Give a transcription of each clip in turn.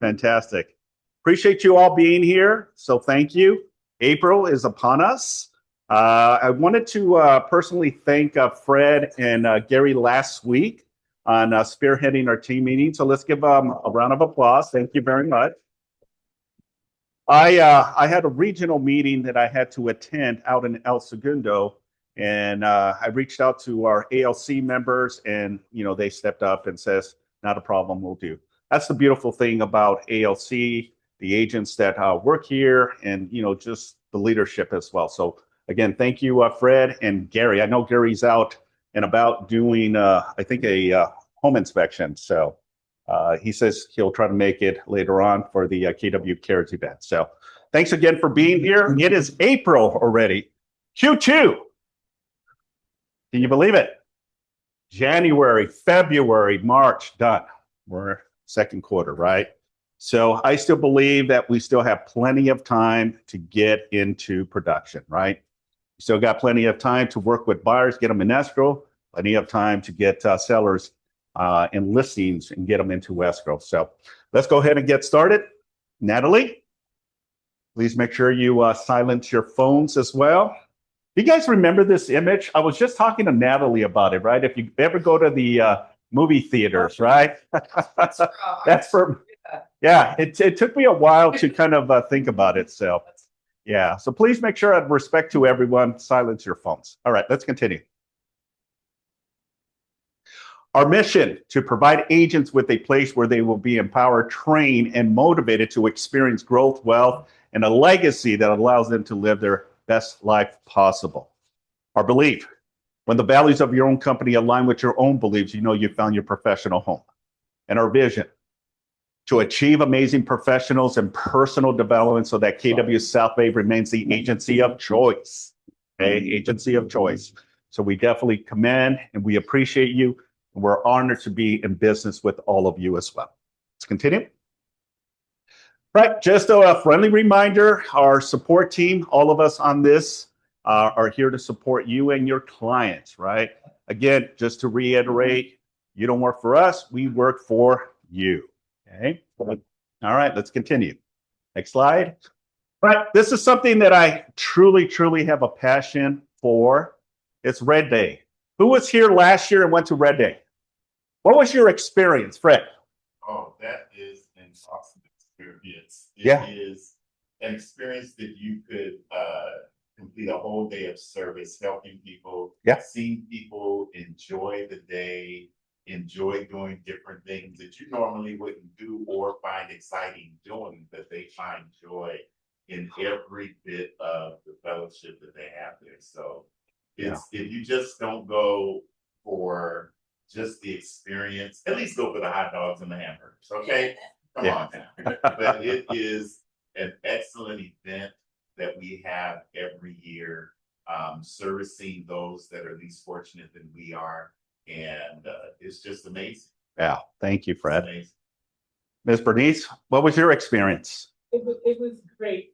Fantastic. Appreciate you all being here. So thank you. April is upon us. I wanted to personally thank Fred and Gary last week on spearheading our team meeting. So let's give them a round of applause. Thank you very much. I had a regional meeting that I had to attend out in El Segundo, and I reached out to our ALC members, and they stepped up and says, "Not a problem, we'll do." That's the beautiful thing about ALC, the agents that work here, and just the leadership as well. So again, thank you, Fred and Gary. I know Gary's out and about doing, I think, a home inspection. So he says he'll try to make it later on for the KW Cares event. So thanks again for being here. It is April already. Q2. Can you believe it? January, February, March, done. We're second quarter, right? So I still believe that we still have plenty of time to get into production, right? Still got plenty of time to work with buyers, get them in escrow, plenty of time to get sellers and listings and get them into escrow. So let's go ahead and get started. Natalie, please make sure you silence your phones as well. You guys remember this image? I was just talking to Natalie about it, right? If you ever go to the movie theaters, right? That's for, yeah, it took me a while to kind of think about it. So, yeah, so please make sure, out of respect to everyone, silence your phones. All right, let's continue. Our mission to provide agents with a place where they will be empowered, trained, and motivated to experience growth, wealth, and a legacy that allows them to live their best life possible. Our belief: when the values of your own company align with your own beliefs, you found your professional home. And our vision: to achieve amazing professionals and personal development so that KW South Bay remains the agency of choice. Okay, agency of choice. So we definitely commend and we appreciate you. And we're honored to be in business with all of you as well. Let's continue. Right, just a friendly reminder, our support team, all of us on this are here to support you and your clients, right? Again, just to reiterate, you don't work for us, we work for you, okay? All right, let's continue. Next slide. Right, this is something that I truly have a passion for. It's Red Day. Who was here last year and went to Red Day? What was your experience, Fred? Oh, that is an awesome experience. Yeah. It is an experience that you could complete a whole day of service, helping people, seeing people enjoy the day, enjoy doing different things that you normally wouldn't do or find exciting doing, but they find joy in every bit of the fellowship that they have there. So it's if you just don't go for just the experience, at least go for the hot dogs and the hamburgers, okay? Come on now. But it is an excellent event that we have every year, servicing those that are least fortunate than we are. And it's just amazing. Yeah, thank you, Fred. Ms. Bernice, what was your experience? It was great.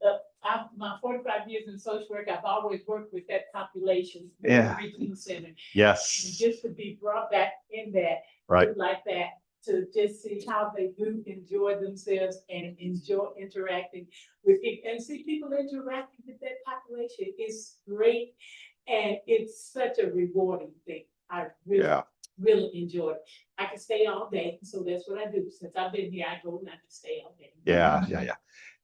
My 45 years in social work, I've always worked with that population, the Regional Center. Yes. And just to be brought back in that, right, like that, to just see how they do enjoy themselves and enjoy interacting with people and see people interacting with that population is great. And it's such a rewarding thing. I really enjoy it. I can stay all day. So that's what I do. Since I've been here, I go and I can stay all day. Yeah.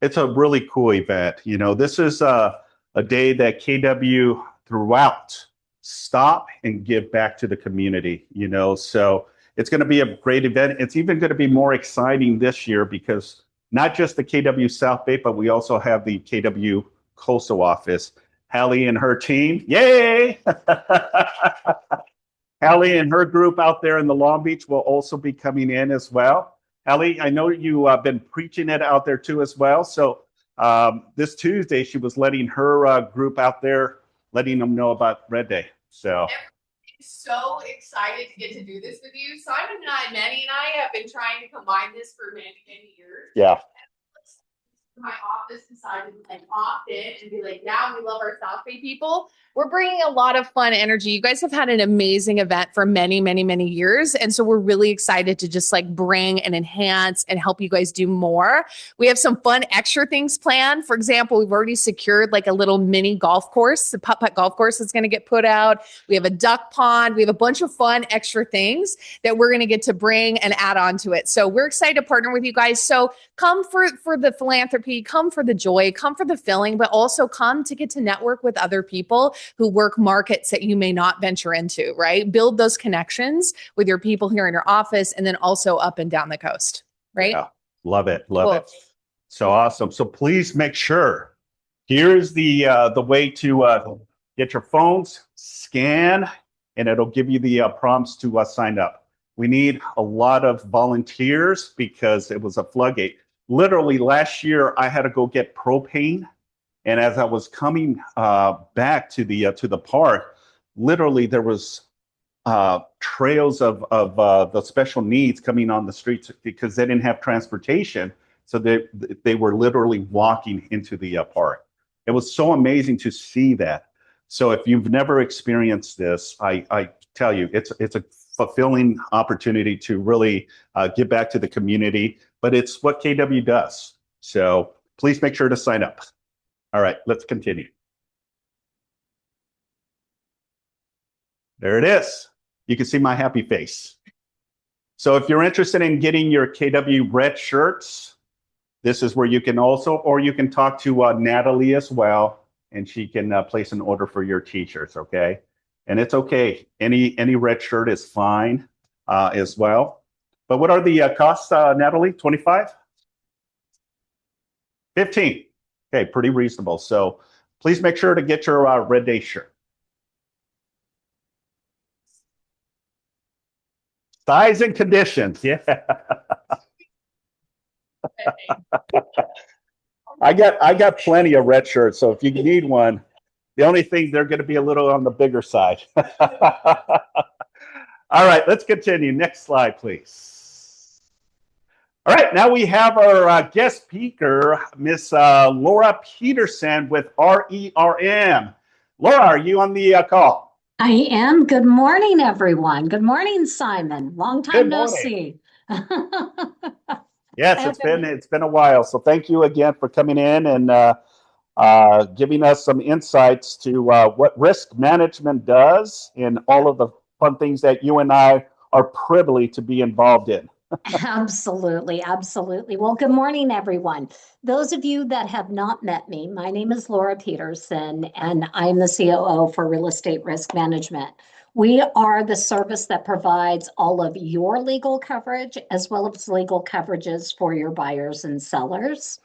It's a really cool event. This is a day that KW throughout stop and give back to the community, so it's going to be a great event. It's even going to be more exciting this year because not just the KW South Bay, but we also have the KW Coastal office. Hallie and her team, yay! Hallie and her group out there in the Long Beach will also be coming in as well. Hallie, I know you've been preaching it out there too as well. So this Tuesday, she was letting her group out there, letting them know about Red Day. So excited to get to do this with you. Manny and I have been trying to combine this for many years. Yeah. my office decided to like opt in and be like, yeah, we love our South Bay people. We're bringing a lot of fun energy. You guys have had an amazing event for many, many, many years. And so we're really excited to just like bring and enhance and help you guys do more. We have some fun extra things planned. For example, we've already secured like a little mini golf course, the putt-putt golf course that's going to get put out. We have a duck pond. We have a bunch of fun extra things that we're going to get to bring and add on to it. So we're excited to partner with you guys. So come for the philanthropy, come for the joy, come for the filling, but also come to get to network with other people who work markets that you may not venture into, right? Build those connections with your people here in your office and then also up and down the coast, right? Yeah, love it. Love Cool. it. So awesome. So please make sure, here's the way to get your phones, scan, and it'll give you the prompts to sign up. We need a lot of volunteers because it was a floodgate. Literally last year, I had to go get propane. And as I was coming back to the park, literally there was trails of the special needs coming on the streets because they didn't have transportation. So they were literally walking into the park. It was so amazing to see that. So if you've never experienced this, I tell you, it's a fulfilling opportunity to really give back to the community, but it's what KW does. So please make sure to sign up. All right, let's continue. There it is. You can see my happy face. So if you're interested in getting your KW red shirts, this is where you can also, or you can talk to Natalie as well, and she can place an order for your t-shirts, okay? And it's okay. Any red shirt is fine as well. But what are the costs, Natalie? 25? 15. Okay, pretty reasonable. So please make sure to get your Red Day shirt. Size and conditions. Yeah. I got plenty of red shirts. So if you need one, the only thing, they're going to be a little on the bigger side. All right, let's continue. Next slide, please. All right, now we have our guest speaker, Miss Laura Peterson with RERM. Laura, are you on the call? I am. Good morning, everyone. Good morning, Simon. Long time no see. Yes, it's been a while. So thank you again for coming in and giving us some insights to what risk management does and all of the fun things that you and I are privileged to be involved in. Absolutely. Absolutely. Well, good morning, everyone. Those of you that have not met me, my name is Laura Peterson, and I'm the COO for Real Estate Risk Management. We are the service that provides all of your legal coverage as well as legal coverages for your buyers and sellers.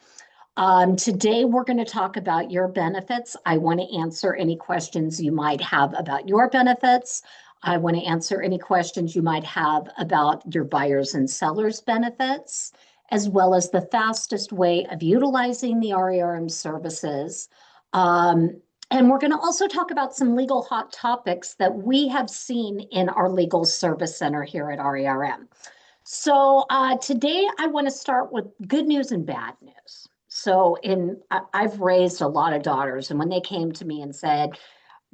Today, we're going to talk about your benefits. I want to answer any questions you might have about your benefits. I want to answer any questions you might have about your buyers and sellers benefits, as well as the fastest way of utilizing the RERM services. And we're going to also talk about some legal hot topics that we have seen in our legal service center here at RERM. So today I want to start with good news and bad news. So I've raised a lot of daughters, and when they came to me and said,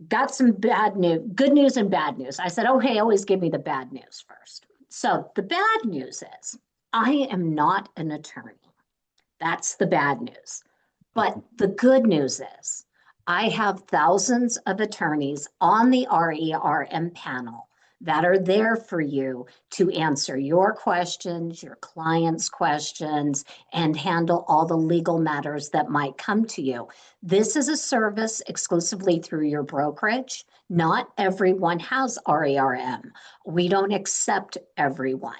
got some bad news, good news and bad news, I said, okay, always give me the bad news first. So the bad news is I am not an attorney. That's the bad news. But the good news is I have thousands of attorneys on the RERM panel that are there for you to answer your questions, your clients' questions, and handle all the legal matters that might come to you. This is a service exclusively through your brokerage. Not everyone has RERM. We don't accept everyone.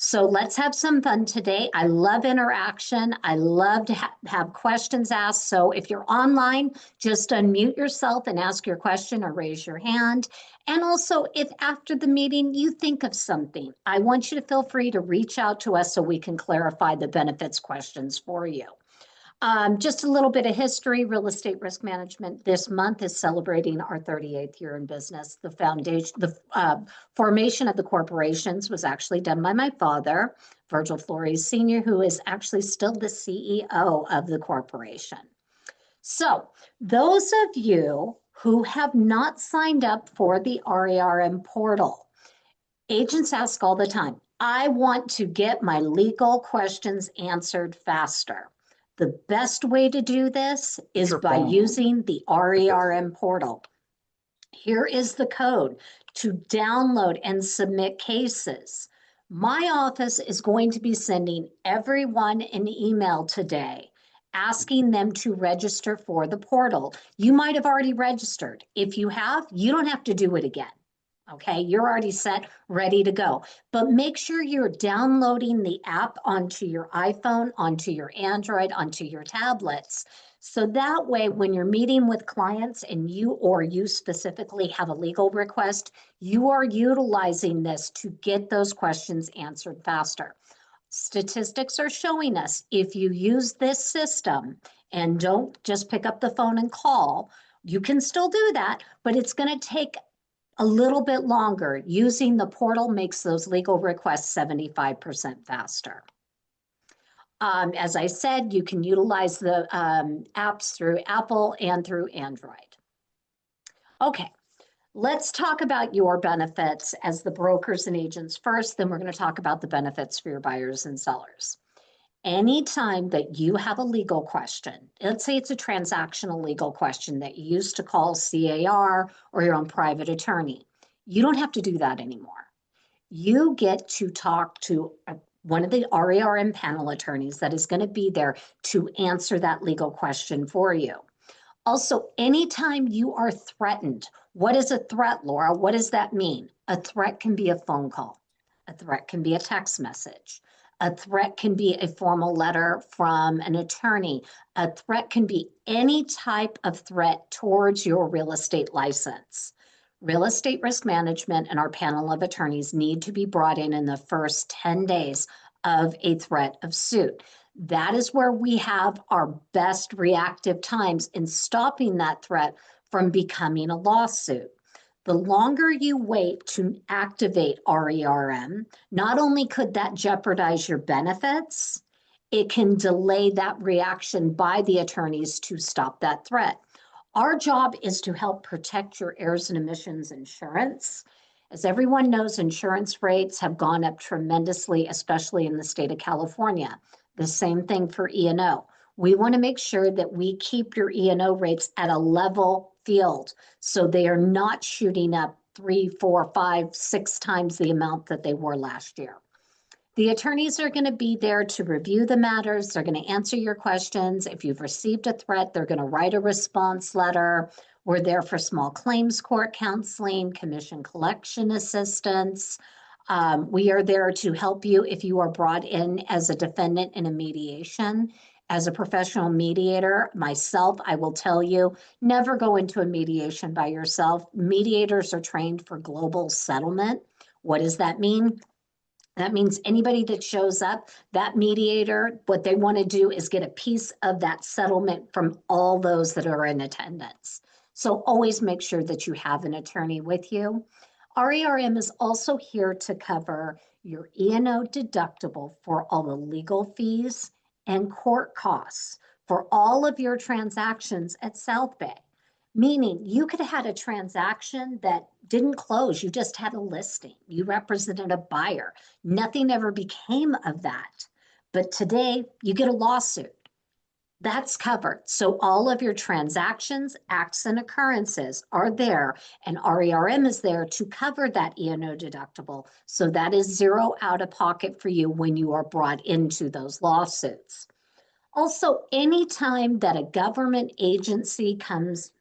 So let's have some fun today. I love interaction. I love to have questions asked. So if you're online, just unmute yourself and ask your question or raise your hand. And also, if after the meeting you think of something, I want you to feel free to reach out to us so we can clarify the benefits questions for you. Just a little bit of history. Real Estate Risk Management this month is celebrating our 38th year in business. The foundation, the formation of the corporations was actually done by my father, Virgil Flores Sr., who is actually still the CEO of the corporation. So those of you who have not signed up for the RERM portal, agents ask all the time, I want to get my legal questions answered faster. The best way to do this is Your by phone. using the RERM portal. Here is the code to download and submit cases. My office is going to be sending everyone an email today asking them to register for the portal. You might have already registered. If you have, you don't have to do it again. Okay, you're already set, ready to go. But make sure you're downloading the app onto your iPhone, onto your Android, onto your tablets. So that way, when you're meeting with clients and you specifically have a legal request, you are utilizing this to get those questions answered faster. Statistics are showing us if you use this system and don't just pick up the phone and call, you can still do that, but it's going to take a little bit longer. Using the portal makes those legal requests 75% faster. As I said, you can utilize the apps through Apple and through Android. Okay, let's talk about your benefits as the brokers and agents first, then we're going to talk about the benefits for your buyers and sellers. Anytime that you have a legal question, let's say it's a transactional legal question that you used to call CAR or your own private attorney, you don't have to do that anymore. You get to talk to one of the RERM panel attorneys that is going to be there to answer that legal question for you. Also, anytime you are threatened, what is a threat, Laura? What does that mean? A threat can be a phone call. A threat can be a text message. A threat can be a formal letter from an attorney. A threat can be any type of threat towards your real estate license. Real Estate Risk Management and our panel of attorneys need to be brought in the first 10 days of a threat of suit. That is where we have our best reactive times in stopping that threat from becoming a lawsuit. The longer you wait to activate RERM, not only could that jeopardize your benefits, it can delay that reaction by the attorneys to stop that threat. Our job is to help protect your errors and omissions insurance. As everyone knows, insurance rates have gone up tremendously, especially in the state of California. The same thing for E&O. We want to make sure that we keep your E&O rates at a level field so they are not shooting up 3, 4, 5, 6 times the amount that they were last year. The attorneys are going to be there to review the matters. They're going to answer your questions. If you've received a threat, they're going to write a response letter. We're there for small claims court counseling, commission collection assistance. We are there to help you if you are brought in as a defendant in a mediation. As a professional mediator, myself, I will tell you, never go into a mediation by yourself. Mediators are trained for global settlement. What does that mean? That means anybody that shows up, that mediator, what they want to do is get a piece of that settlement from all those that are in attendance. So always make sure that you have an attorney with you. RERM is also here to cover your E&O deductible for all the legal fees and court costs for all of your transactions at South Bay. Meaning you could have had a transaction that didn't close. You just had a listing. You represented a buyer. Nothing ever became of that. But today you get a lawsuit. That's covered. So all of your transactions, acts, and occurrences are there, and RERM is there to cover that E&O deductible. So that is zero out of pocket for you when you are brought into those lawsuits. Also, anytime that a government agency comes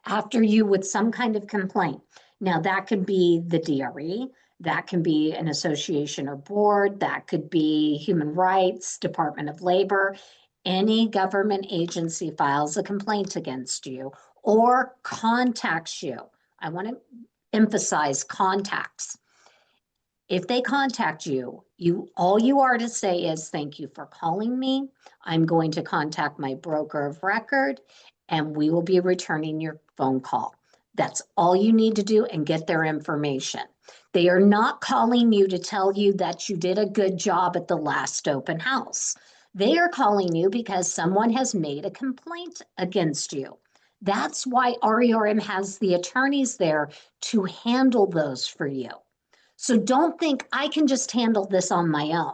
after you with some kind of complaint, now that could be the DRE, that can be an association or board, that could be Human Rights, Department of Labor. Any government agency files a complaint against you or contacts you. I want to emphasize contacts. If they contact you, All you are to say is, thank you for calling me. I'm going to contact my broker of record and we will be returning your phone call. That's all you need to do and get their information. They are not calling you to tell you that you did a good job at the last open house. They are calling you because someone has made a complaint against you. That's why RERM has the attorneys there to handle those for you. So don't think I can just handle this on my own.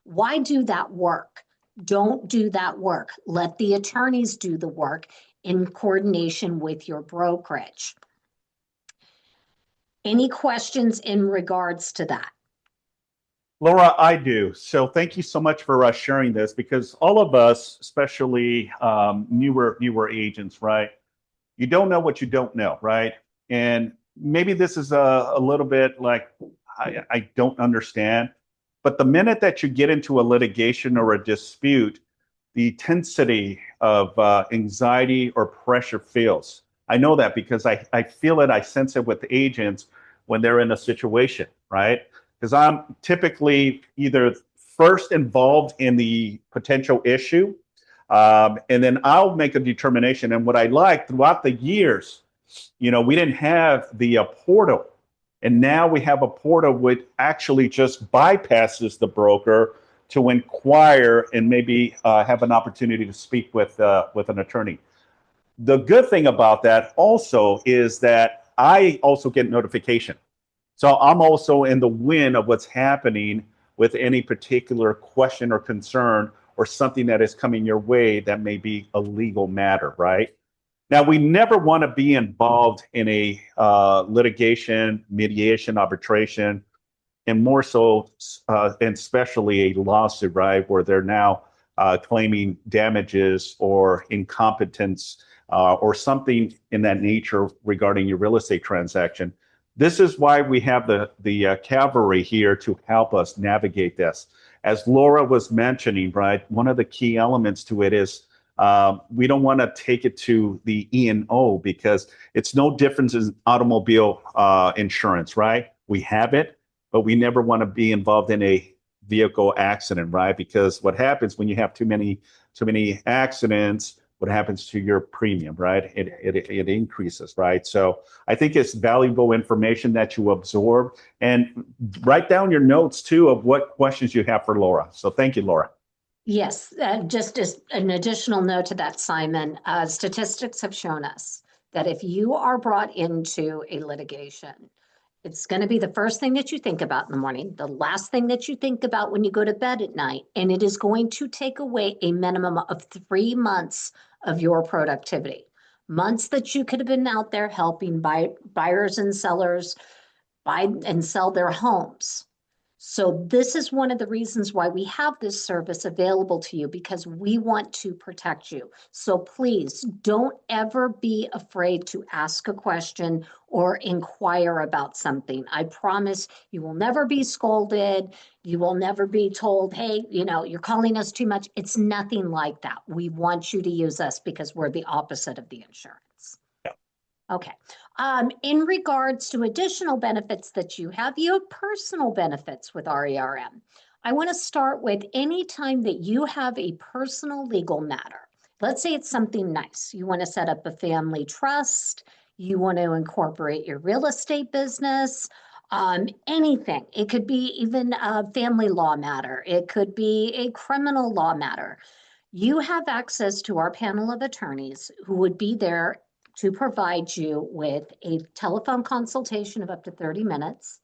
Why do that work? Don't do that work. Let the attorneys do the work in coordination with your brokerage. Any questions in regards to that? Laura, I do. So thank you so much for sharing this, because all of us, especially newer agents, right? You don't know what you don't know, right? And maybe this is a little bit like, I don't understand. But the minute that you get into a litigation or a dispute, the intensity of anxiety or pressure feels. I know that because I feel it, I sense it with agents when they're in a situation, right? Because I'm typically either first involved in the potential issue, and then I'll make a determination. And what I like throughout the years, we didn't have the portal. And now we have a portal which actually just bypasses the broker to inquire and maybe have an opportunity to speak with an attorney. The good thing about that also is that I also get notification. So I'm also in the win of what's happening with any particular question or concern or something that is coming your way that may be a legal matter, right? Now, we never want to be involved in a litigation, mediation, arbitration, and more so, and especially a lawsuit, right, where they're now claiming damages or incompetence or something in that nature regarding your real estate transaction. This is why we have the cavalry here to help us navigate this. As Laura was mentioning, right, one of the key elements to it is we don't want to take it to the E&O because it's no difference in automobile insurance, right? We have it, but we never want to be involved in a vehicle accident, right? Because what happens when you have too many accidents, what happens to your premium, right? It increases, right? So I think it's valuable information that you absorb, and write down your notes too of what questions you have for Laura. So thank you, Laura. Yes, just as an additional note to that, Simon, statistics have shown us that if you are brought into a litigation, it's going to be the first thing that you think about in the morning, the last thing that you think about when you go to bed at night, and it is going to take away a minimum of 3 months of your productivity. Months that you could have been out there helping buyers and sellers buy and sell their homes. So this is one of the reasons why we have this service available to you, because we want to protect you. So please don't ever be afraid to ask a question or inquire about something. I promise you will never be scolded. You will never be told, hey, you're calling us too much. It's nothing like that. We want you to use us because we're the opposite of the insurance. Yeah. Okay. In regards to additional benefits that you have personal benefits with RERM. I want to start with any time that you have a personal legal matter. Let's say it's something nice. You want to set up a family trust. You want to incorporate your real estate business. Anything. It could be even a family law matter. It could be a criminal law matter. You have access to our panel of attorneys who would be there to provide you with a telephone consultation of up to 30 minutes,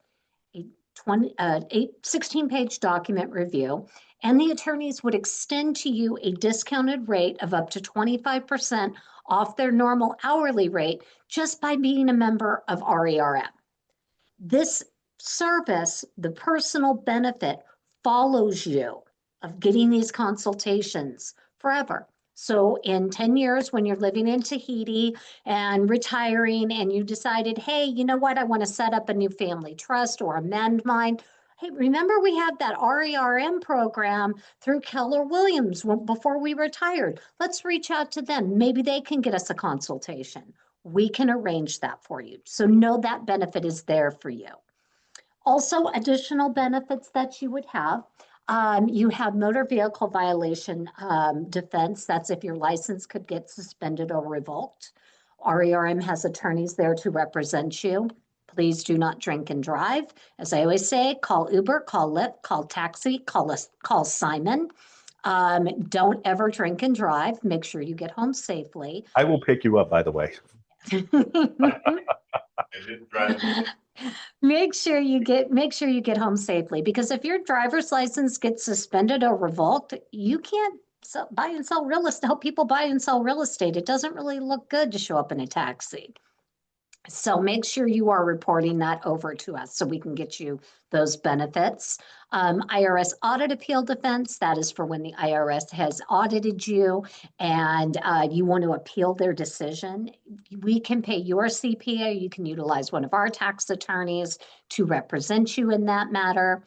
a 16-page document review, and the attorneys would extend to you a discounted rate of up to 25% off their normal hourly rate just by being a member of RERM. This service, the personal benefit, follows you of getting these consultations forever. So in 10 years, when you're living in Tahiti and retiring and you decided, hey, you know what, I want to set up a new family trust or amend mine. Hey, remember we had that RERM program through Keller Williams before we retired. Let's reach out to them. Maybe they can get us a consultation. We can arrange that for you. So know that benefit is there for you. Also, additional benefits that you would have. You have motor vehicle violation defense. That's if your license could get suspended or revoked. RERM has attorneys there to represent you. Please do not drink and drive. As I always say, call Uber, call Lyft, call taxi, call Simon. Don't ever drink and drive. Make sure you get home safely. I will pick you up, by the way. Make sure you get home safely, because if your driver's license gets suspended or revoked, you can't buy and sell real estate, help people buy and sell real estate. It doesn't really look good to show up in a taxi. So make sure you are reporting that over to us so we can get you those benefits. IRS audit appeal defense, that is for when the IRS has audited you and you want to appeal their decision. We can pay your CPA. You can utilize one of our tax attorneys to represent you in that matter.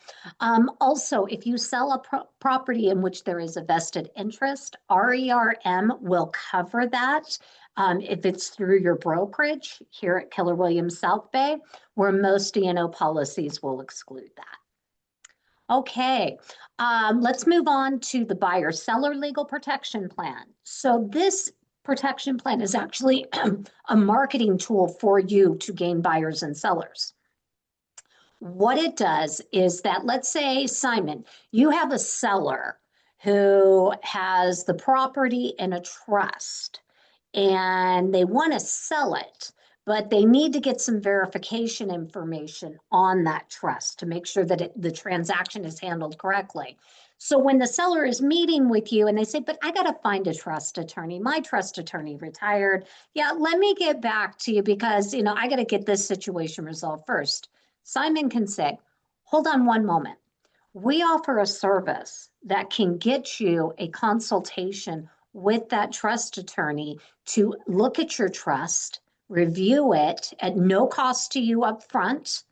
Also, if you sell a property in which there is a vested interest, RERM will cover that. If it's through your brokerage here at Keller Williams South Bay, where most D&O policies will exclude that. Okay, let's move on to the buyer-seller legal protection plan. So this protection plan is actually a marketing tool for you to gain buyers and sellers. What it does is that, let's say, Simon, you have a seller who has the property in a trust, and they want to sell it, but they need to get some verification information on that trust to make sure that the transaction is handled correctly. So when the seller is meeting with you and they say, but I got to find a trust attorney, my trust attorney retired. Yeah, let me get back to you because, I got to get this situation resolved first. Simon can say, hold on one moment. We offer a service that can get you a consultation with that trust attorney to look at your trust, review it at no cost to you up front,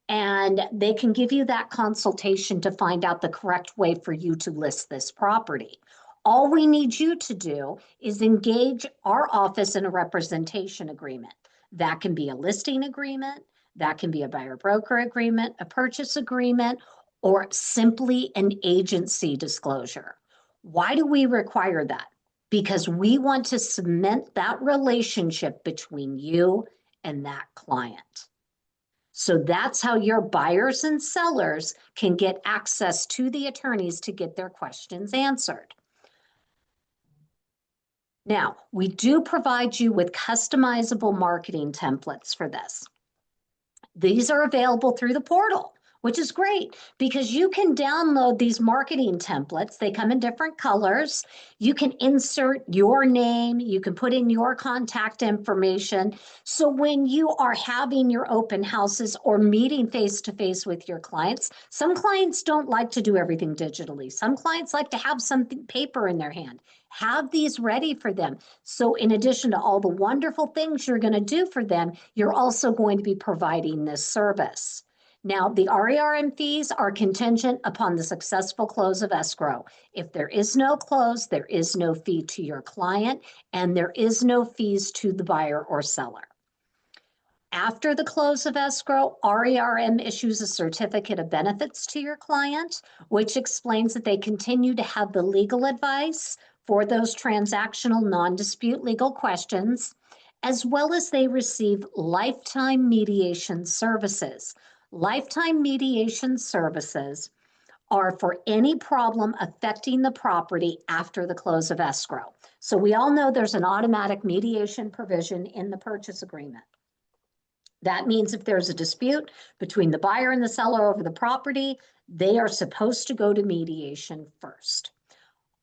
and they can give you that consultation to find out the correct way for you to list this property. All we need you to do is engage our office in a representation agreement. That can be a listing agreement, that can be a buyer-broker agreement, a purchase agreement, or simply an agency disclosure. Why do we require that? Because we want to cement that relationship between you and that client. So that's how your buyers and sellers can get access to the attorneys to get their questions answered. Now, we do provide you with customizable marketing templates for this. These are available through the portal, which is great because you can download these marketing templates. They come in different colors. You can insert your name. You can put in your contact information. So when you are having your open houses or meeting face-to-face with your clients, some clients don't like to do everything digitally. Some clients like to have something paper in their hand. Have these ready for them. So in addition to all the wonderful things you're going to do for them, you're also going to be providing this service. Now, the RERM fees are contingent upon the successful close of escrow. If there is no close, there is no fee to your client, and there is no fees to the buyer or seller. After the close of escrow, RERM issues a certificate of benefits to your client, which explains that they continue to have the legal advice for those transactional non-dispute legal questions, as well as they receive lifetime mediation services. Lifetime mediation services are for any problem affecting the property after the close of escrow. So we all know there's an automatic mediation provision in the purchase agreement. That means if there's a dispute between the buyer and the seller over the property, they are supposed to go to mediation first.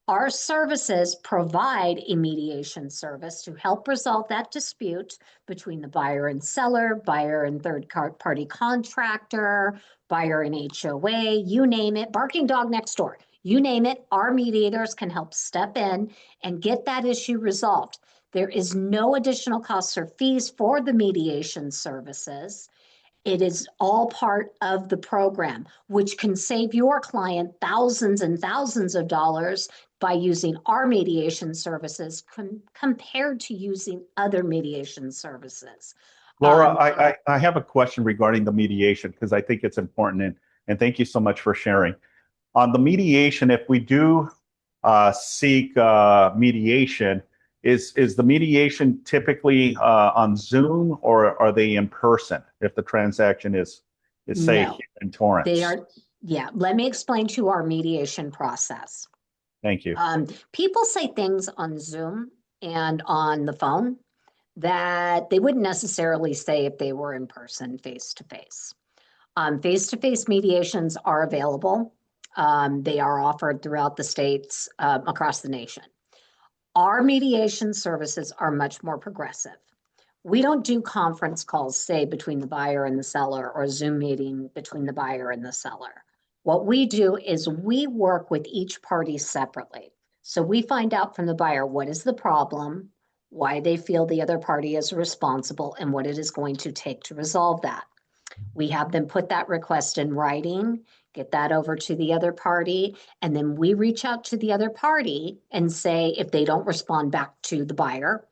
Our services provide a mediation service to help resolve that dispute between the buyer and seller, buyer and third-party contractor, buyer and HOA, you name it, barking dog next door. You name it, our mediators can help step in and get that issue resolved. There is no additional costs or fees for the mediation services. It is all part of the program, which can save your client thousands and thousands of dollars by using our mediation services compared to using other mediation services. Laura, I have a question regarding the mediation because I think it's important, and thank you so much for sharing. On the mediation, if we do seek mediation, is the mediation typically on Zoom, or are they in person if the transaction is say No. here in Torrance? They are, yeah, let me explain to you our mediation process. Thank you. People say things on Zoom and on the phone that they wouldn't necessarily say if they were in person, face to face. Face-to-face mediations are available. They are offered throughout the states, across the nation. Our mediation services are much more progressive. We don't do conference calls, say, between the buyer and the seller, or a Zoom meeting between the buyer and the seller. What we do is we work with each party separately. So we find out from the buyer what is the problem, why they feel the other party is responsible, and what it is going to take to resolve that. We have them put that request in writing, get that over to the other party, and then we reach out to the other party and say, if they don't respond back to the buyer,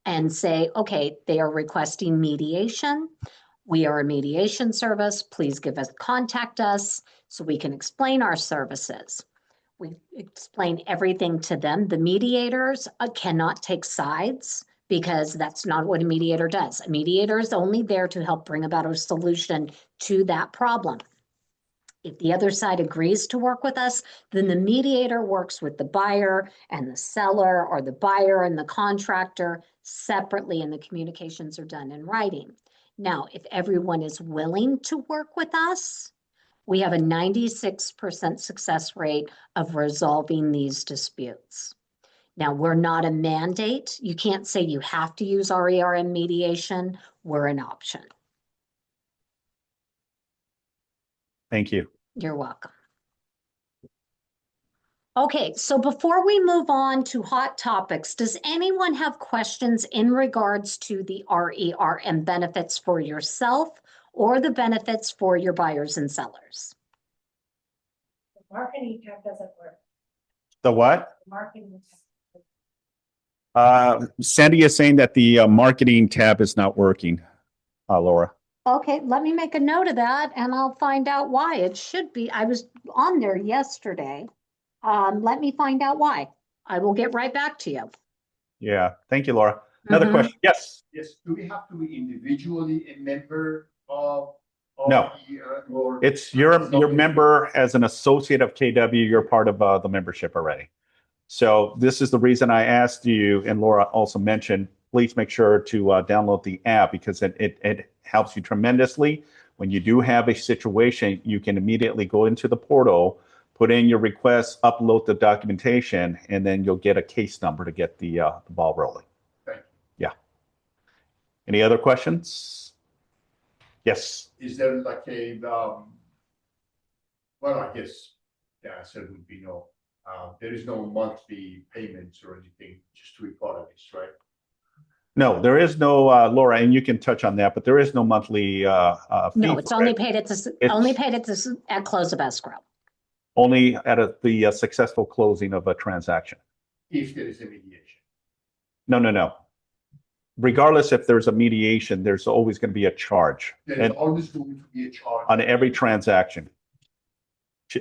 and say, okay, they are requesting mediation. We are a mediation service. Please contact us so we can explain our services. We explain everything to them. The mediators cannot take sides, because that's not what a mediator does. A mediator is only there to help bring about a solution to that problem. If the other side agrees to work with us, then the mediator works with the buyer and the seller, or the buyer and the contractor separately, and the communications are done in writing. Now, if everyone is willing to work with us, we have a 96% success rate of resolving these disputes. Now, we're not a mandate. You can't say you have to use RERM mediation. We're an option. Thank you. You're welcome. Okay, so before we move on to hot topics, does anyone have questions in regards to the RERM benefits for yourself or the benefits for your buyers and sellers? The marketing tab doesn't work. The what? The marketing Sandy is saying that the marketing tab is not working, Laura. Okay, let me make a note of that and I'll find out why. It should be, I was on there yesterday. Let me find out why. I will get right back to you. Yeah, thank you, Laura. Another question. Yes. Yes, do we have to be individually a member of? No. Or It's your member as an associate of KW. You're part of the membership already. So this is the reason I asked you, and Laura also mentioned, please make sure to download the app, because it helps you tremendously. When you do have a situation, you can immediately go into the portal, put in your request, upload the documentation, and then you'll get a case number to get the ball rolling. Thank you. Yeah. Any other questions? Yes. Is there like a, well, I guess the answer would be no. There is no monthly payments or anything just to be part of this, right? No, there is no, Laura, and you can touch on that, but there is no monthly fee. No, it's for only it. paid at close of escrow. Only at the successful closing of a transaction. If there is a mediation. No. Regardless if there's a mediation, there's always going to be a charge. There is And always going to be a charge. on every transaction.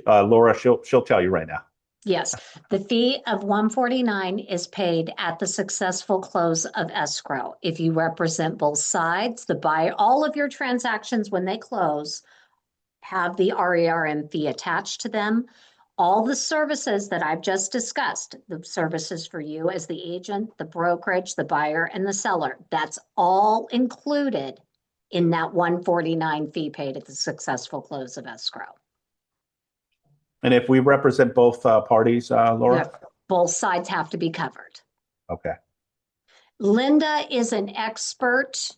Laura, she'll tell you right now. Yes, the fee of $149 is paid at the successful close of escrow. If you represent both sides, the buyer, all of your transactions when they close have the RERM fee attached to them. All the services that I've just discussed, the services for you as the agent, the brokerage, the buyer, and the seller, that's all included in that $149 fee paid at the successful close of escrow. And if we represent both parties, Laura? Yeah, both sides have to be covered. Okay. Linda is an expert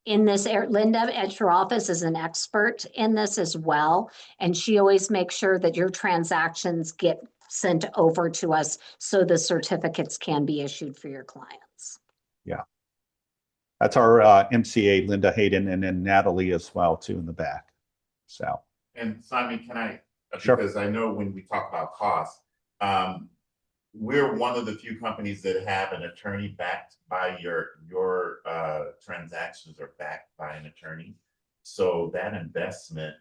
in this. Linda at your office is an expert in this as well. And she always makes sure that your transactions get sent over to us so the certificates can be issued for your clients. Yeah. That's our MCA, Linda Hayden, and then Natalie as well, too, in the back. So. And Simon, can I, Sure. because I know when we talk about costs, we're one of the few companies that have an attorney backed by your transactions are backed by an attorney. So that investment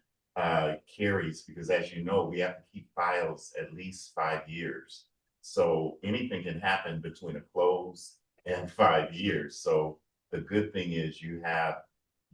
carries, because as you know, we have to keep files at least 5 years. So anything can happen between a close and 5 years. So the good thing is you have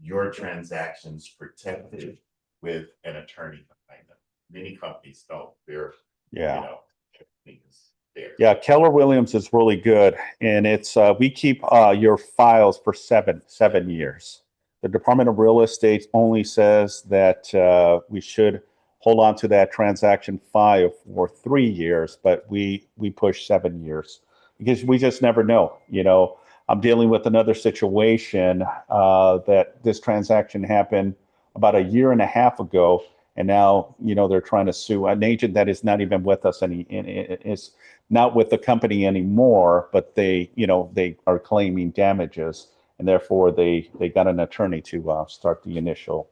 your transactions protected with an attorney behind them. Many companies don't. They're, Yeah. you know, everything is there. Yeah, Keller Williams is really good, and it's we keep your files for seven years. The Department of Real Estate only says that we should hold on to that transaction file for 3 years, but we push 7 years because we just never know. You know, I'm dealing with another situation that this transaction happened about a year and a half ago, and now you know they're trying to sue an agent that is not even with us is not with the company anymore, but they, you know, they are claiming damages, and therefore they got an attorney to start the initial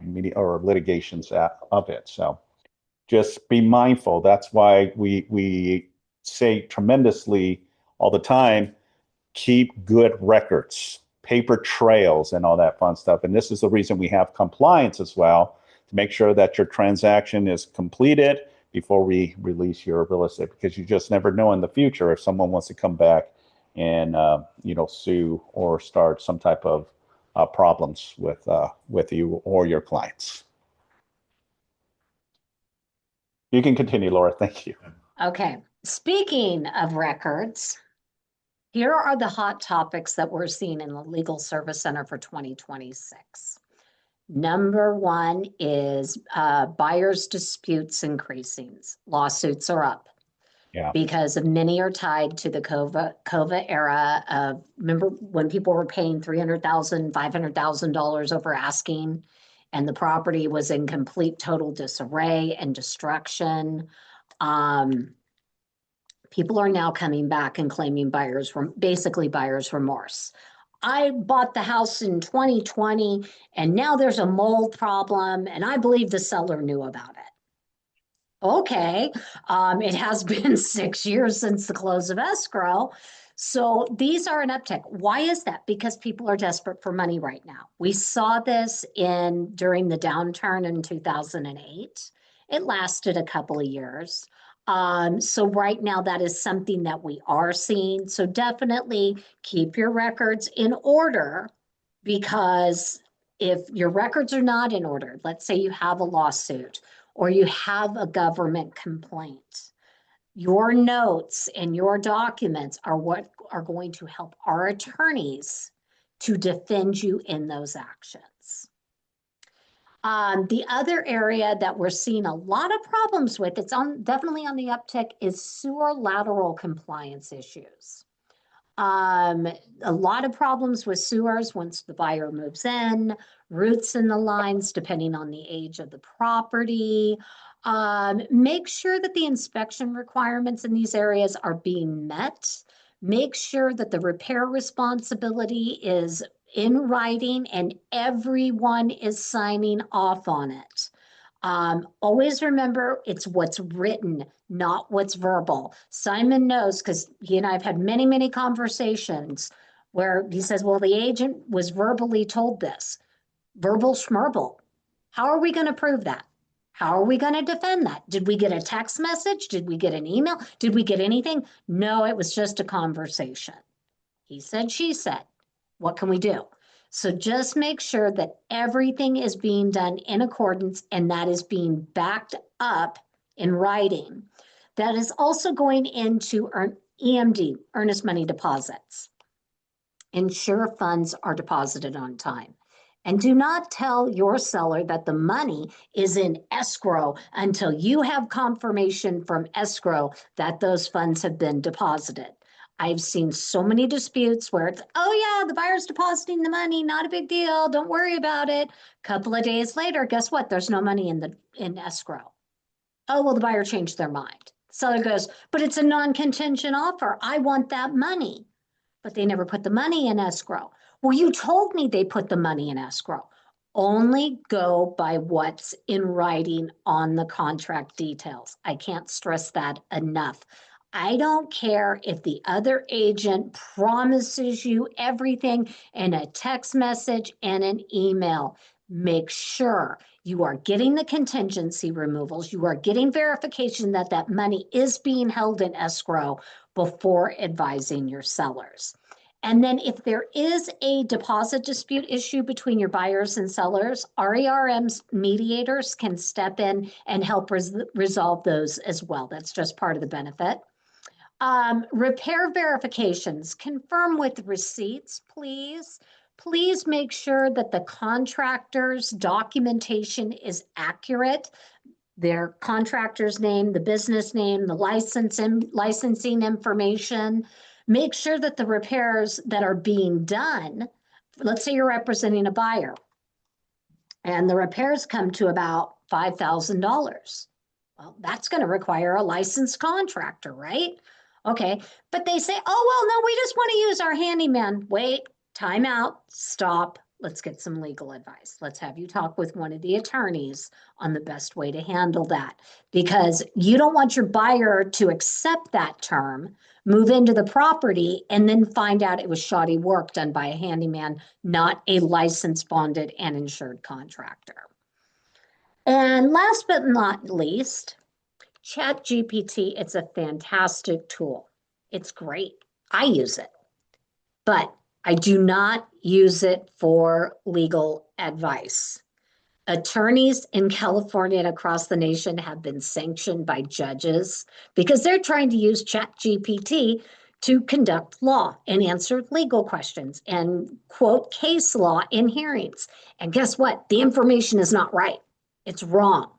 media or litigations of it. So just be mindful. That's why we say tremendously all the time, keep good records, paper trails, and all that fun stuff. And this is the reason we have compliance as well, to make sure that your transaction is completed before we release your real estate, because you just never know in the future if someone wants to come back and you know, sue or start some type of problems with you or your clients. You can continue, Laura. Thank you. Okay, speaking of records, here are the hot topics that we're seeing in the Legal Service Center for 2026. Number one is buyers' disputes increasing. Lawsuits are up. Yeah. Because of many are tied to the COVID era of, remember when people were paying $300,000, $500,000 over asking, and the property was in complete total disarray and destruction. People are now coming back and claiming basically buyer's remorse. I bought the house in 2020 and now there's a mold problem and I believe the seller knew about it. Okay, it has been 6 years since the close of escrow. So these are an uptick. Why is that? Because people are desperate for money right now. We saw this during the downturn in 2008. It lasted a couple of years. So right now that is something that we are seeing. So definitely keep your records in order, because if your records are not in order, let's say you have a lawsuit or you have a government complaint, your notes and your documents are what are going to help our attorneys to defend you in those actions. The other area that we're seeing a lot of problems with, definitely on the uptick, is sewer lateral compliance issues. A lot of problems with sewers once the buyer moves in, roots in the lines, depending on the age of the property. Make sure that the inspection requirements in these areas are being met. Make sure that the repair responsibility is in writing and everyone is signing off on it. Always remember, it's what's written, not what's verbal. Simon knows, because he and I have had many, many conversations where he says, well, the agent was verbally told this. Verbal schmerble. How are we going to prove that? How are we going to defend that? Did we get a text message? Did we get an email? Did we get anything? No, it was just a conversation. He said, she said. What can we do? So just make sure that everything is being done in accordance and that is being backed up in writing. That is also going into EMD, earnest money deposits. Ensure funds are deposited on time. And do not tell your seller that the money is in escrow until you have confirmation from escrow that those funds have been deposited. I've seen so many disputes where it's, oh yeah, the buyer's depositing the money, not a big deal, don't worry about it. Couple of days later, guess what? There's no money in escrow. Oh, well, the buyer changed their mind. Seller goes, but it's a non-contingent offer. I want that money. But they never put the money in escrow. Well, you told me they put the money in escrow. Only go by what's in writing on the contract details. I can't stress that enough. I don't care if the other agent promises you everything in a text message and an email. Make sure you are getting the contingency removals. You are getting verification that that money is being held in escrow before advising your sellers. And then if there is a deposit dispute issue between your buyers and sellers, RERM's mediators can step in and help resolve those as well. That's just part of the benefit. Repair verifications, confirm with receipts, please. Please make sure that the contractor's documentation is accurate. Their contractor's name, the business name, the licensing information. Make sure that the repairs that are being done, let's say you're representing a buyer, and the repairs come to about $5,000. Well, that's going to require a licensed contractor, right? Okay, but they say, oh, well, no, we just want to use our handyman. Wait, time out, stop. Let's get some legal advice. Let's have you talk with one of the attorneys on the best way to handle that, because you don't want your buyer to accept that term, move into the property, and then find out it was shoddy work done by a handyman, not a licensed, bonded, and insured contractor. And last but not least, ChatGPT, it's a fantastic tool. It's great. I use it, but I do not use it for legal advice. Attorneys in California and across the nation have been sanctioned by judges because they're trying to use ChatGPT to conduct law and answer legal questions and quote case law in hearings. And guess what? The information is not right. It's wrong.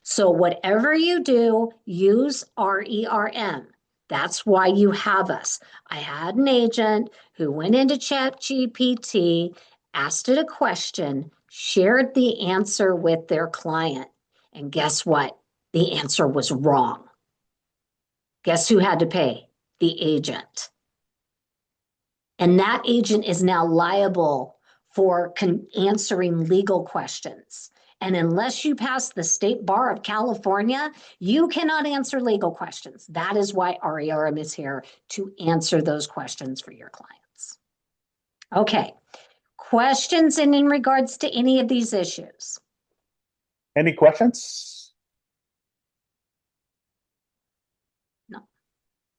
So whatever you do, use RERM. That's why you have us. I had an agent who went into ChatGPT, asked it a question, shared the answer with their client, and guess what? The answer was wrong. Guess who had to pay? The agent. And that agent is now liable for answering legal questions. And unless you pass the State Bar of California, you cannot answer legal questions. That is why RERM is here, to answer those questions for your clients. Okay, questions in regards to any of these issues? Any questions?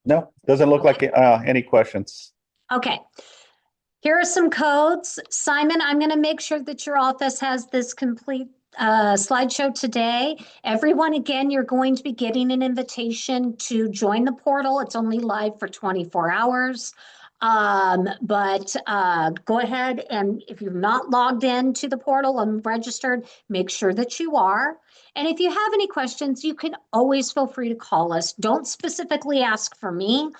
No, doesn't look like any questions. Okay. Here are some codes. Simon, I'm going to make sure that your office has this complete slideshow today. Everyone, again, you're going to be getting an invitation to join the portal. It's only live for 24 hours. But go ahead, and if you're not logged in to the portal and registered, make sure that you are. And if you have any questions, you can always feel free to call us. Don't specifically ask for me,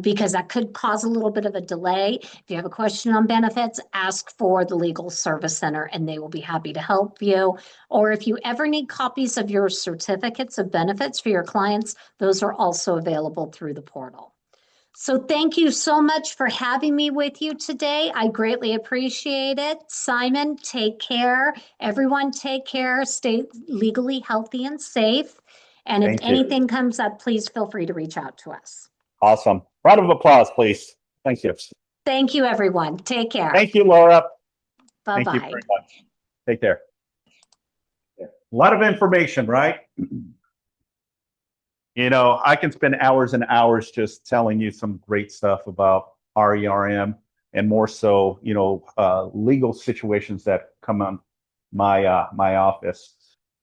because that could cause a little bit of a delay. If you have a question on benefits, ask for the Legal Service Center and they will be happy to help you. Or if you ever need copies of your certificates of benefits for your clients, those are also available through the portal. So thank you so much for having me with you today. I greatly appreciate it. Simon, take care. Everyone take care. Stay legally healthy and safe. And if anything comes up, please feel free to reach out to us. Awesome. Round of applause, please. Thank you. Thank you, everyone. Take care. Thank you, Laura. Bye-bye. Thank you very much. Take care. A lot of information, right? You know, I can spend hours and hours just telling you some great stuff about RERM, and more so, you know, legal situations that come on my my office.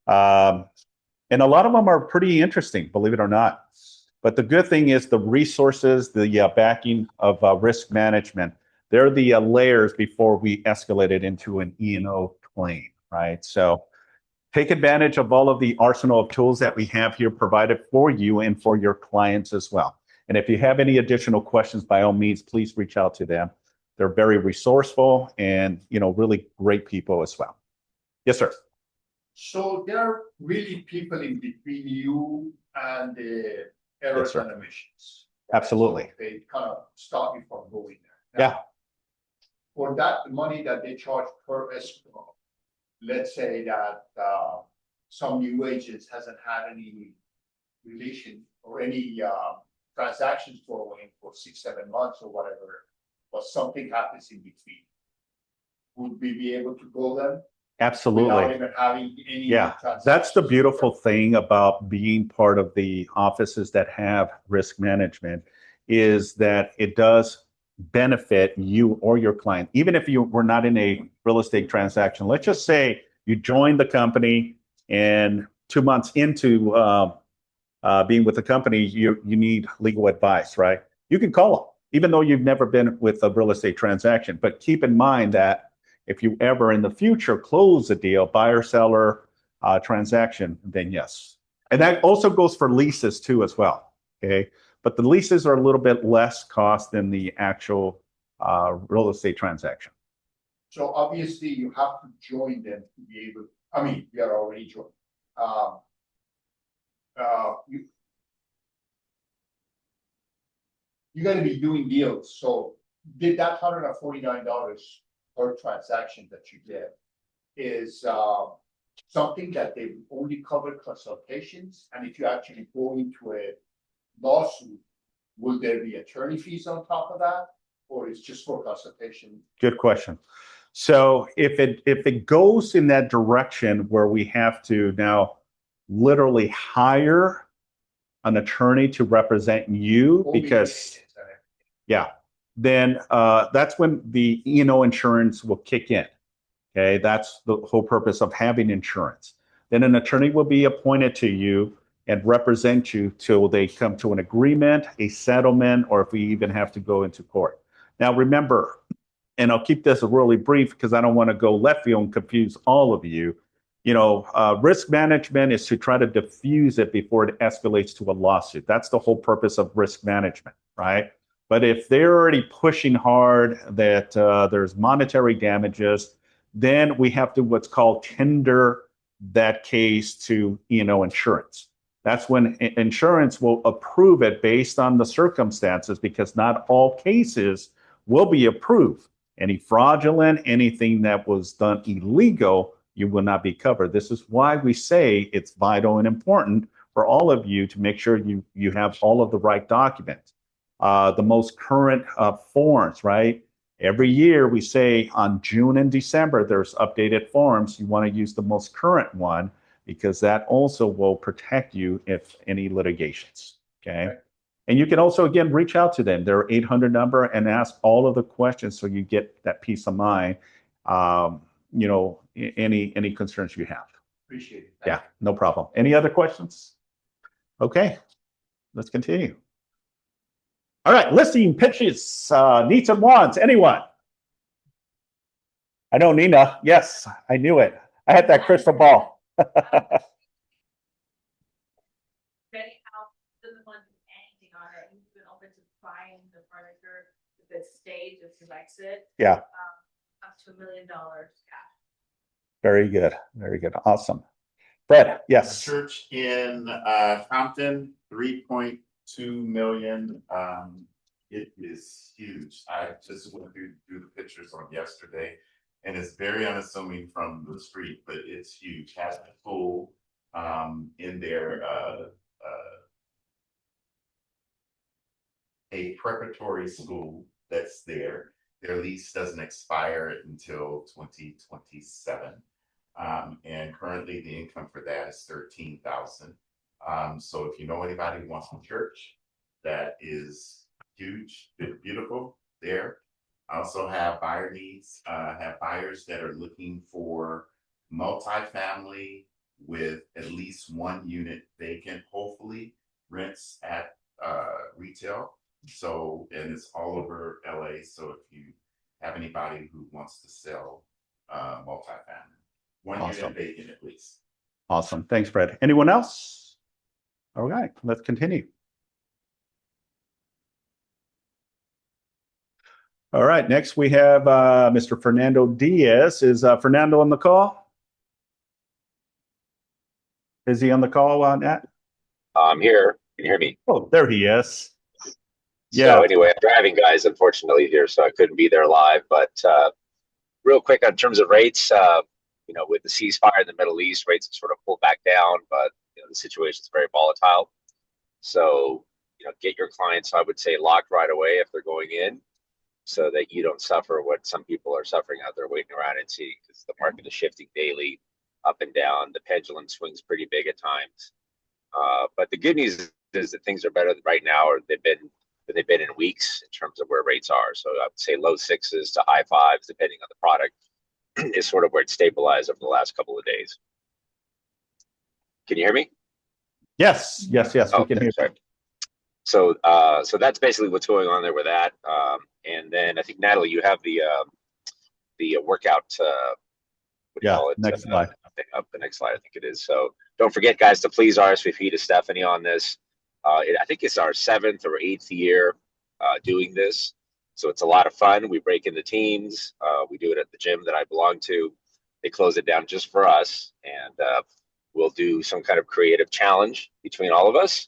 And a lot of them are pretty interesting, believe it or not. But the good thing is the resources, the backing of risk management, they're the layers before we escalate it into an E&O claim, right? So take advantage of all of the arsenal of tools that we have here provided for you and for your clients as well. And if you have any additional questions, by all means, please reach out to them. They're very resourceful and, you know, really great people as well. Yes, sir. So there are really people in between you and the errors and omissions. Absolutely. So they kind of stop you from going there. Now, for that, the money that they charge per escrow, let's say that some new agents hasn't had any relation or any transactions going for 6-7 months or whatever, but something happens in between, would we be able to go then? Absolutely. Without even having any Yeah, that's the transactions? beautiful thing about being part of the offices that have risk management is that it does benefit you or your client. Even if you were not in a real estate transaction, let's just say you joined the company and 2 months into being with the company, you need legal advice, right? You can call them, even though you've never been with a real estate transaction. But keep in mind that if you ever in the future close a deal, buyer seller transaction, then yes. And that also goes for leases too as well. Okay. But the leases are a little bit less cost than the actual real estate transaction. So obviously you have to join them to be able, I mean, we are already joined. You gotta be doing deals, so did that $149 per transaction that you did is something that they only cover consultations, and if you actually go into a lawsuit, will there be attorney fees on top of that, or it's just for consultation? Good question. So if it goes in that direction where we have to now literally hire an attorney to represent you, because yeah, then that's when the E&O insurance will kick in. Okay, that's the whole purpose of having insurance. Then an attorney will be appointed to you and represent you till they come to an agreement, a settlement, or if we even have to go into court. Now remember, and I'll keep this really brief because I don't want to go left field and confuse all of you. You know, risk management is to try to diffuse it before it escalates to a lawsuit. That's the whole purpose of risk management, right? But if they're already pushing hard that there's monetary damages, then we have to what's called tender that case to insurance. That's when insurance will approve it based on the circumstances, because not all cases will be approved. Any fraudulent, anything that was done illegal, you will not be covered. This is why we say it's vital and important for all of you to make sure you have all of the right documents, the most current forms, right? Every year we say on June and December, there's updated forms. You want to use the most current one because that also will protect you if any litigations, okay? And you can also, again, reach out to them, their 800 number, and ask all of the questions so you get that peace of mind, any concerns you have. Appreciate it. Yeah, no problem. Any other questions? Okay, let's continue. All right, listing pitches, needs and wants. Anyone? I know Nina. Yes, I knew it. I had that crystal ball. Ready out, doesn't want to do anything on it. He's been open to buying the furniture, the stage, if he likes it. Yeah. Up to $1 million cash. Very good. Very good. Awesome. Fred, yes. Church in Compton, 3.2 million. It is huge. I just went through the pictures on yesterday, and it's very unassuming from the street, but it's huge. Has a pool in there, a preparatory school that's there. Their lease doesn't expire until 2027. And currently the income for that is $13,000. So if you know anybody who wants a church, that is huge, beautiful there. I also have buyer needs, have buyers that are looking for multifamily with at least one unit vacant, hopefully rents at retail. So, and it's all over LA. So if you have anybody who wants to sell multifamily, one Awesome. unit vacant at least. Awesome. Thanks, Fred. Anyone else? All right, let's continue. All right, next we have Mr. Fernando Diaz. Is Fernando on the call? Is he on the call on that? I'm here. Can you hear me? Oh, there he is. Yeah. So anyway, I'm driving, guys, unfortunately here, so I couldn't be there live. But real quick, in terms of rates, with the ceasefire in the Middle East, rates have sort of pulled back down, but the situation is very volatile. So, get your clients, I would say, locked right away if they're going in, so that you don't suffer what some people are suffering out there waiting around and seeing, because the market is shifting daily up and down. The pendulum swings pretty big at times. But the good news is that things are better right now, or they've been in weeks in terms of where rates are. So I would say low sixes to high fives, depending on the product, is sort of where it's stabilized over the last couple of days. Can you hear me? Yes. We can hear you. So that's basically what's going on there with that. And then I think, Natalie, you have the workout. What do you call it? Next slide. Up the next slide, I think it is. So don't forget, guys, to please RSVP to Stephanie on this. I think it's our 7th or 8th year doing this. So it's a lot of fun. We break into teams. We do it at the gym that I belong to. They close it down just for us. And we'll do some kind of creative challenge between all of us.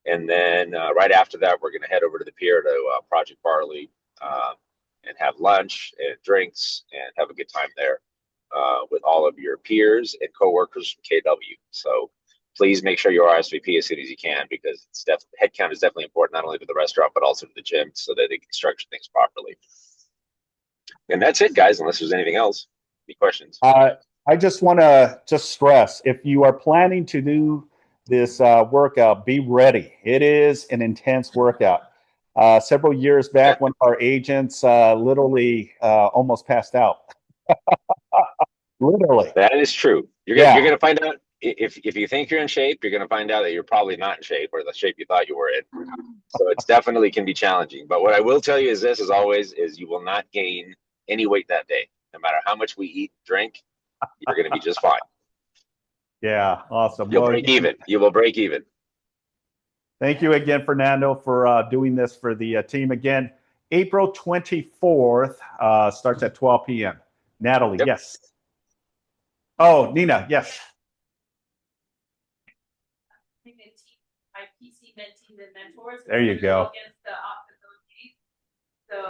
And then right after that, we're going to head over to the pier to Project Barley and have lunch and drinks and have a good time there with all of your peers and coworkers from KW. So please make sure you RSVP as soon as you can, because headcount is definitely important, not only to the restaurant, but also to the gym, so that they can structure things properly. And that's it, guys, unless there's anything else. Any questions? I just want to stress, if you are planning to do this workout, be ready. It is an intense workout. Several years back, one of our agents literally almost passed out. Literally. That is true. You're going to find out, if you think you're in shape, you're going to find out that you're probably not in shape, or the shape you thought you were in. So it's definitely can be challenging. But what I will tell you is this, as always, is you will not gain any weight that day. No matter how much we eat, drink, you're going to be just fine. Yeah, awesome. You'll break even. You will break even. Thank you again, Fernando, for doing this for the team. Again, April 24th starts at 12 p.m. Natalie, Yep. Yes. Oh, Nina, yes. My PC mentees and mentors. There you go. Against the opportunities. So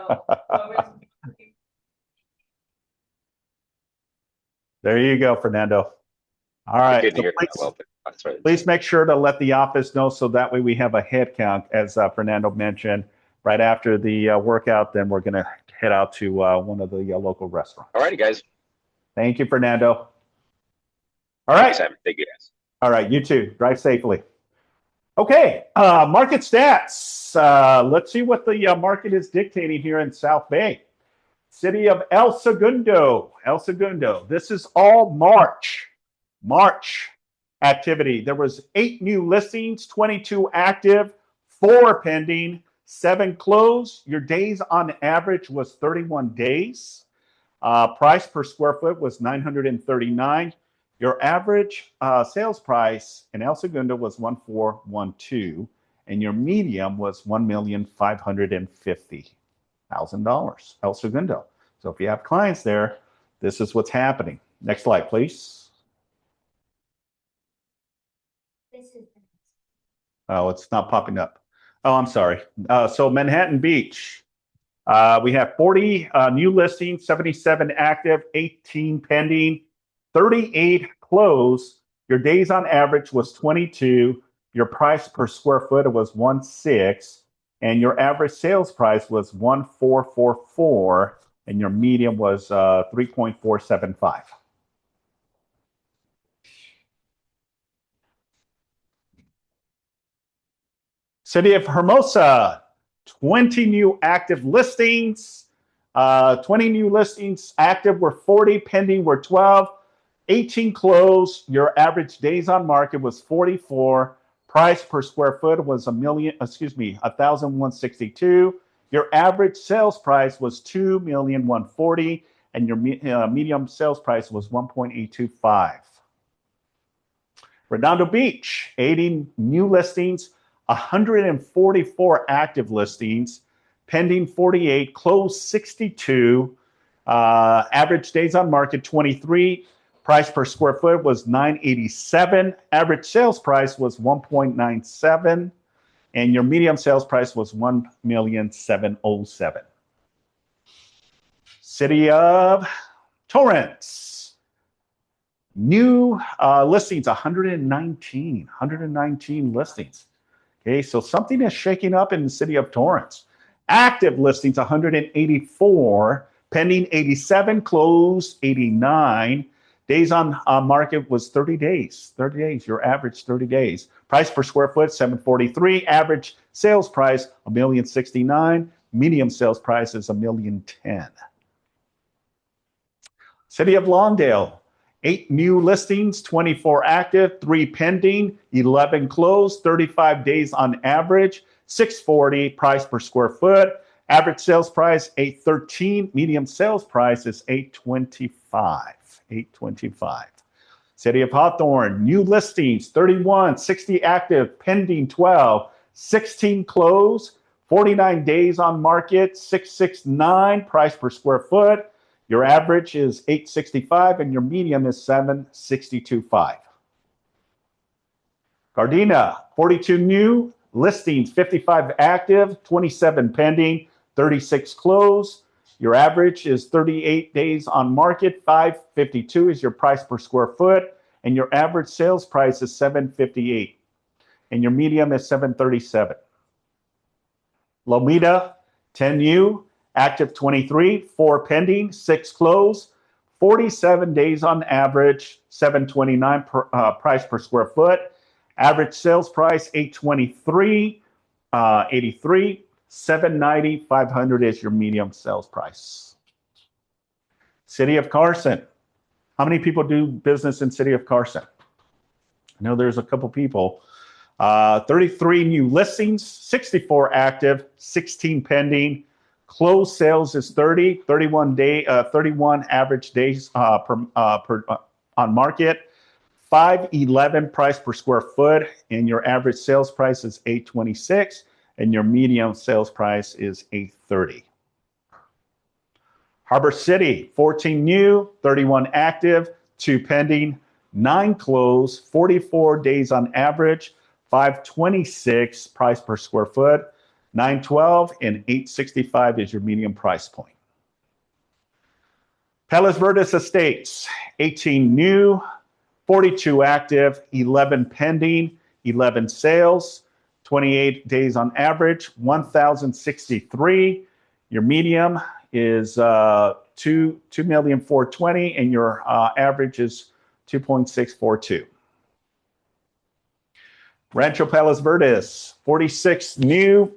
There you go, Fernando. All right. Good to hear that. Please, Well, that's right. please make sure to let the office know, so that way we have a head count, as Fernando mentioned. Right after the workout, then we're going to head out to one of the local restaurants. All righty, guys. Thank you, Fernando. All right. Thanks, Simon. Thank you, guys. All right, you too. Drive safely. Okay, market stats. Let's see what the market is dictating here in South Bay. City of El Segundo. El Segundo. This is all March activity. There was 8 new listings, 22 active, 4 pending, 7 closed. Your days on average was 31 days. Price per square foot was $939. Your average sales price in El Segundo was $1,412, and your medium was $1,550,000. El Segundo. So if you have clients there, this is what's happening. Next slide, please. Oh, it's not popping up. Oh, I'm sorry. So Manhattan Beach, we have 40 new listings, 77 active, 18 pending, 38 closed. Your days on average was 22. Your price per square foot was $1,600, and your average sales price was $1,444, and your medium was $3.475. City of Hermosa, 20 new active listings. 20 new listings active were 40, pending were 12, 18 closed. Your average days on market was 44. Price per square foot was $1,162. Your average sales price was $2,140,000, and your medium sales price was $1.825. Redondo Beach, 80 new listings, 144 active listings, pending 48, closed 62. Average days on market 23. Price per square foot was $987. Average sales price was $1.97, and your medium sales price was $1,707,000. City of Torrance, new listings, 119 listings. Okay, so something is shaking up in the city of Torrance. Active listings 184, pending 87, closed 89. Days on market was 30 days. 30 days, your average 30 days. Price per square foot, $743. Average sales price, $1,069,000. Medium sales price is $1,010,000. City of Lawndale, 8 new listings, 24 active, 3 pending, 11 closed, 35 days on average, $640 price per square foot. Average sales price, $813. Medium sales price is $825. $825. City of Hawthorne, new listings, 31, 60 active, pending 12, 16 closed, 49 days on market, $669 price per square foot. Your average is $865 and your medium is $762.5. Gardena, 42 new listings, 55 active, 27 pending, 36 closed. Your average is 38 days on market, $552 is your price per square foot, and your average sales price is $758, and your medium is $737. Lomita, 10 new, active 23, 4 pending, 6 closed, 47 days on average, $729 price per square foot. Average sales price, $823, $83, $790, $500 is your medium sales price. City of Carson. How many people do business in City of Carson? I know there's a couple people. 33 new listings, 64 active, 16 pending. Closed sales is 30, 31 average days on market. $511 price per square foot, and your average sales price is $826, and your medium sales price is $830. Harbor City, 14 new, 31 active, 2 pending, 9 closed, 44 days on average, $526 price per square foot, $912 and $865 is your medium price point. Palos Verdes Estates, 18 new, 42 active, 11 pending, 11 sales, 28 days on average, $1,063. Your medium is $2,420,000 and your average is $2.642. Rancho Palos Verdes, 46 new,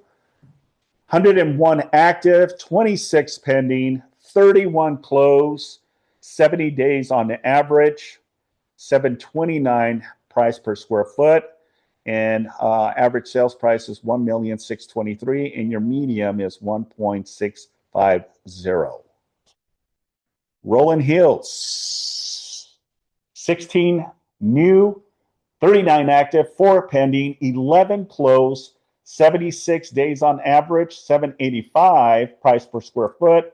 101 active, 26 pending, 31 closed, 70 days on the average, $729 price per square foot, and average sales price is $1,623,000, and your medium is $1.650. Rolling Hills, 16 new, 39 active, 4 pending, 11 closed, 76 days on average, $785 price per square foot.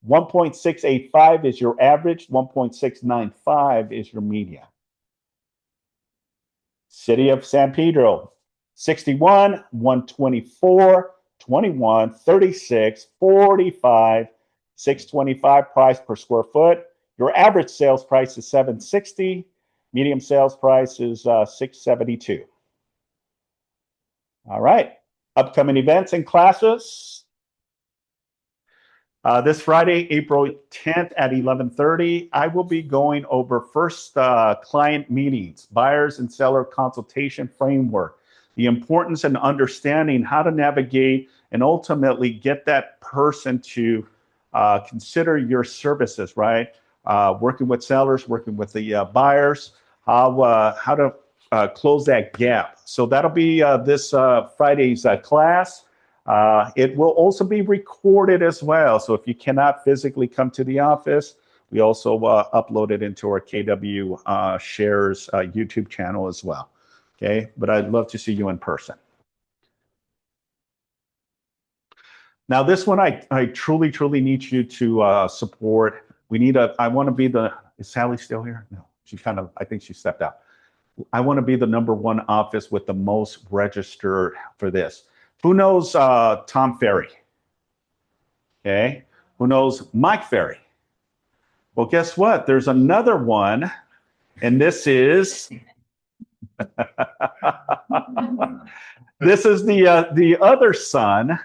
1.685 is your average, 1.695 is your median. City of San Pedro, 61, 124, 21, 36, 45, 625 price per square foot. Your average sales price is $760. Medium sales price is $672. All right. Upcoming events and classes. This Friday, April 10th at 11:30, I will be going over first client meetings, buyers and seller consultation framework, the importance and understanding how to navigate and ultimately get that person to consider your services, right? Working with sellers, working with the buyers, how to close that gap. So that'll be this Friday's class. It will also be recorded as well. So if you cannot physically come to the office, we also upload it into our KW Shares YouTube channel as well. Okay, but I'd love to see you in person. Now this one, I truly, truly need you to support. We need I want to be is Sally still here? No, she I think she stepped out. I want to be the #1 office with the most registered for this. Who knows Tom Ferry? Okay. Who knows Mike Ferry? Well, guess what? There's another one, and this is This is the other son,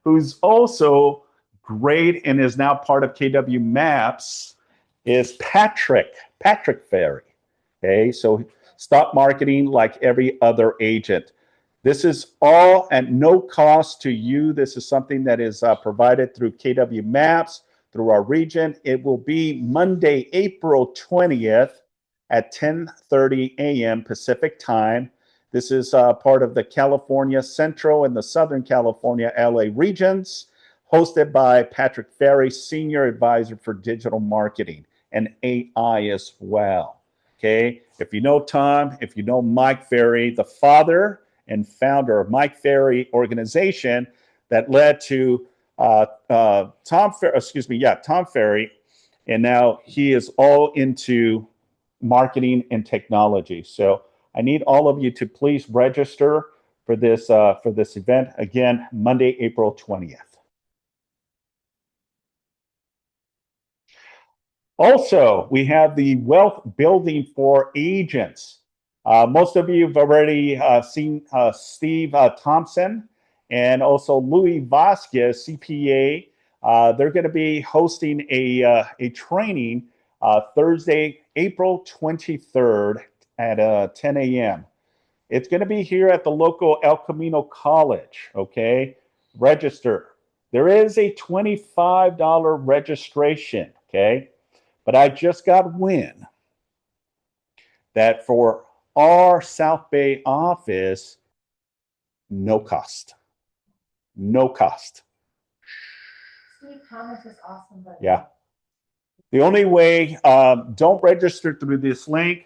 who's also great and is now part of KW Maps, is Patrick Ferry. Okay, so stop marketing like every other agent. This is all at no cost to you. This is something that is provided through KW Maps, through our region. It will be Monday, April 20th at 10:30 a.m. Pacific time. This is part of the California Central and the Southern California LA regions, hosted by Patrick Ferry, Senior Advisor for Digital Marketing and AI as well. Okay, if you know Tom, if you know Mike Ferry, the father and founder of Mike Ferry organization that led to Tom Ferry, and now he is all into marketing and technology. So I need all of you to please register for this event. Again, Monday, April 20th. Also, we have the Wealth Building for Agents. Most of you have already seen Steve Thompson and also Louis Vasquez, CPA. They're going to be hosting a training Thursday, April 23rd at 10 a.m. It's going to be here at the local El Camino College, okay? Register. There is a $25 registration, okay? But I just got wind that for our South Bay office, no cost. No cost. Steve Thomas is awesome. But Yeah. The only way, don't register through this link.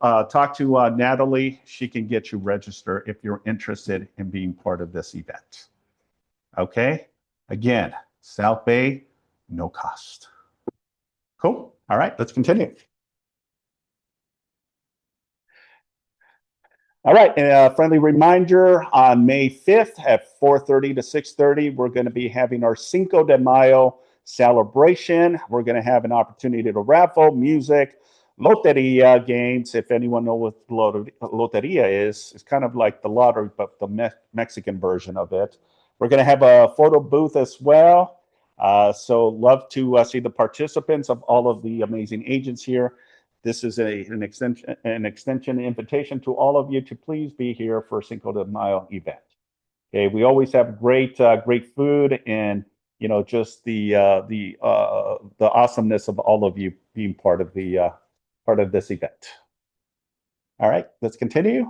Talk to Natalie. She can get you registered if you're interested in being part of this event. Okay? Again, South Bay, no cost. Cool. All right, let's continue. All right, and a friendly reminder, on May 5th at 4:30 to 6:30, we're going to be having our Cinco de Mayo celebration. We're going to have an opportunity to raffle, music, loteria games. If anyone knows what loteria is, it's kind of like the lottery, but the Mexican version of it. We're going to have a photo booth as well. So love to see the participants of all of the amazing agents here. This is an extension invitation to all of you to please be here for Cinco de Mayo event. Okay, we always have great food and just the awesomeness of all of you being part of this event. All right, let's continue.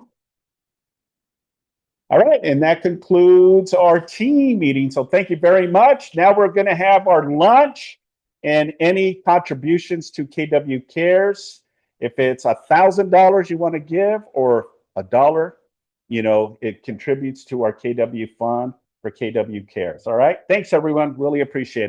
All right, and that concludes our team meeting. So thank you very much. Now we're going to have our lunch and any contributions to KW Cares. If it's $1,000 you want to give or $1, it contributes to our KW fund for KW Cares. All right, thanks everyone. Really appreciate it.